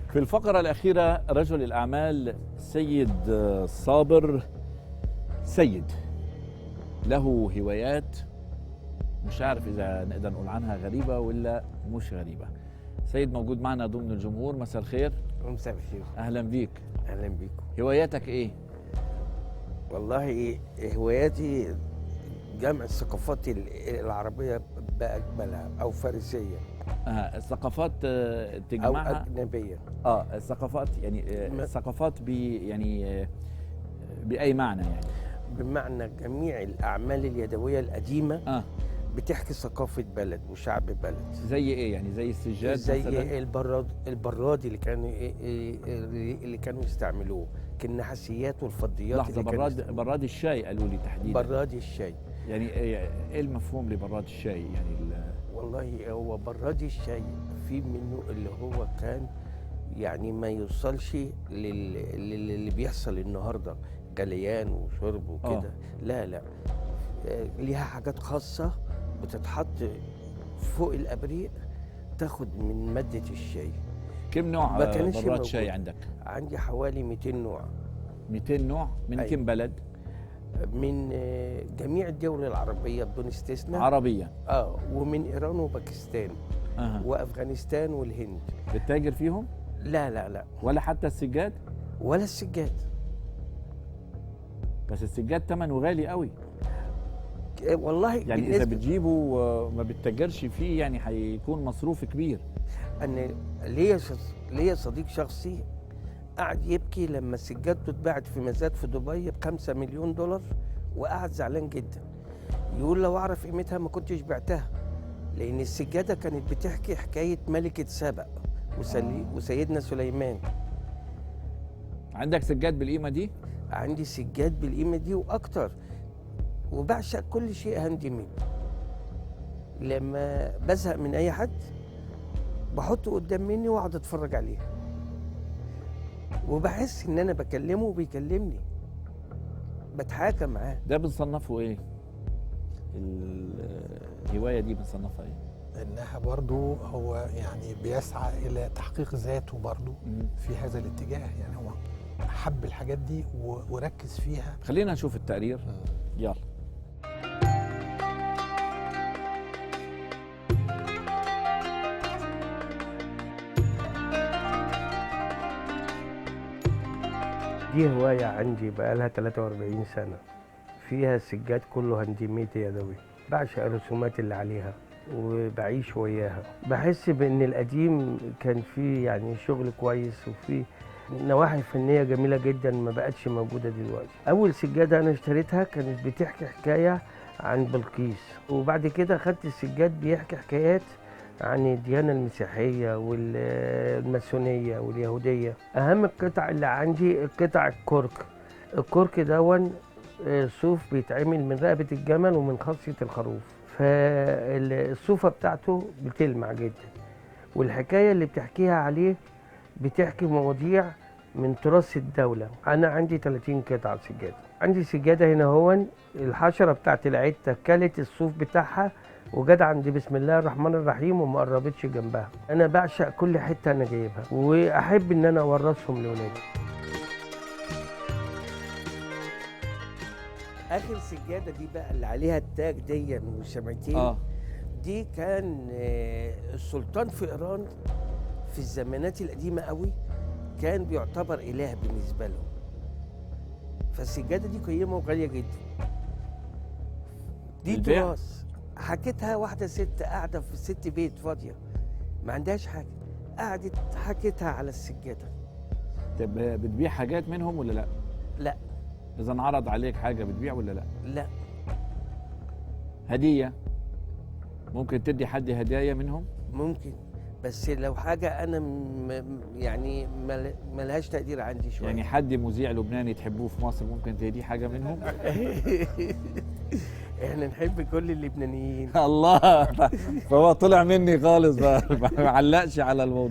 في الفقرة الأخيرة رجل الأعمال سيد صابر. سيد له هوايات مش عارف إذا نقدر نقول عنها غريبة ولا مش غريبة. سيد موجود معنا ضمن الجمهور. مساء الخير. مساء الخير. أهلا بيك. أهلا بيكم. هواياتك إيه؟ والله هواياتي جمع الثقافات العربية بأجملها أو فارسية الثقافات أو تجمعها أجنبية. الثقافات يعني الثقافات يعني بأي معنى يعني؟ بمعنى جميع الأعمال اليدوية القديمة بتحكي ثقافة بلد وشعب بلد. زي إيه يعني؟ زي السجاد زي مثلا؟ البراد اللي كانوا يستعملوه، كالنحاسيات والفضيات. لحظة، براد الشاي قالوا لي تحديدا. براد الشاي يعني ايه المفهوم لبراد الشاي يعني والله هو براد الشاي في منه اللي هو كان يعني ما يوصلش اللي بيحصل النهارده غليان وشرب وكده. لا ليها حاجات خاصة بتتحط فوق الأبريق تاخد من مادة الشاي. كم نوع براد شاي عندك؟ عندي حوالي 200 نوع. 200 نوع من كم بلد؟ من جميع الدول العربية بدون استثناء. عربية؟ ومن إيران وباكستان وأفغانستان والهند. بتتاجر فيهم؟ لا ولا حتى السجاد؟ ولا السجاد. بس السجاد ثمنه غالي قوي. والله يعني إذا بتجيبه ما بتتاجرش فيه يعني هيكون مصروف كبير. أنا ليا صديق شخصي قعد يبكي لما سجادته اتباعت في مزاد في دبي ب5 مليون دولار، وقعد زعلان جدا. يقول لو اعرف قيمتها ما كنتش بعتها، لان السجاده كانت بتحكي حكايه ملكه سبأ وسيدنا سليمان. عندك سجاد بالقيمه دي؟ عندي سجاد بالقيمه دي واكتر، وبعشق كل شيء هاند ميد. لما بزهق من اي حد بحطه قدام مني واقعد اتفرج عليه، وبحس ان انا بكلمه وبيكلمني، بتحاكى معاه. ده بنصنفه ايه؟ الهوايه دي بنصنفها ايه؟ انها برضو هو يعني بيسعى الى تحقيق ذاته برضو في هذا الاتجاه. يعني هو حب الحاجات دي وركز فيها. خلينا نشوف التقرير. يلا. دي هواية عندي بقالها 43 سنة، فيها السجاد كله هاندميد يدوي. بعشق الرسومات اللي عليها وبعيش وياها. بحس بان القديم كان فيه يعني شغل كويس وفيه نواحي فنية جميلة جدا ما بقتش موجودة دلوقتي. اول سجادة انا اشتريتها كانت بتحكي حكاية عن بلقيس، وبعد كده خدت السجاد بيحكي حكايات عن الديانة المسيحية والماسونية واليهودية. أهم القطع اللي عندي قطع الكرك. الكرك دون صوف بيتعمل من رقبة الجمل ومن خاصية الخروف، فالصوفة بتاعته بتلمع جدا، والحكاية اللي بتحكيها عليه بتحكي مواضيع من تراث الدولة. أنا عندي 30 قطعة سجادة. عندي سجادة هنا هون الحشرة بتاعت العتة كلت الصوف بتاعها وجت عند بسم الله الرحمن الرحيم وما قربتش جنبها. انا بعشق كل حته انا جايبها، واحب ان انا اورثهم لاولادي. اخر سجاده دي بقى اللي عليها التاج دي والشمعتين دي كان السلطان في ايران في الزمانات القديمه قوي كان بيعتبر اله بالنسبه له، فالسجاده دي قيمه وغاليه جدا. دي تراث. حكيتها واحدة ست قاعدة في ست بيت فاضية ما عندهاش حاجة، قعدت حكيتها على السجادة. طب بتبيع حاجات منهم ولا لا؟ لا. إذا انعرض عليك حاجة بتبيع ولا لا؟ لا. هدية؟ ممكن تدي حد هدايا منهم؟ ممكن، بس لو حاجة أنا يعني ملهاش تقدير عندي شوية. يعني حد مذيع لبناني تحبوه في مصر ممكن تهديه حاجة منهم؟ احنا نحب كل اللبنانيين. الله. فهو طلع مني خالص، ما علقش على الموضوع.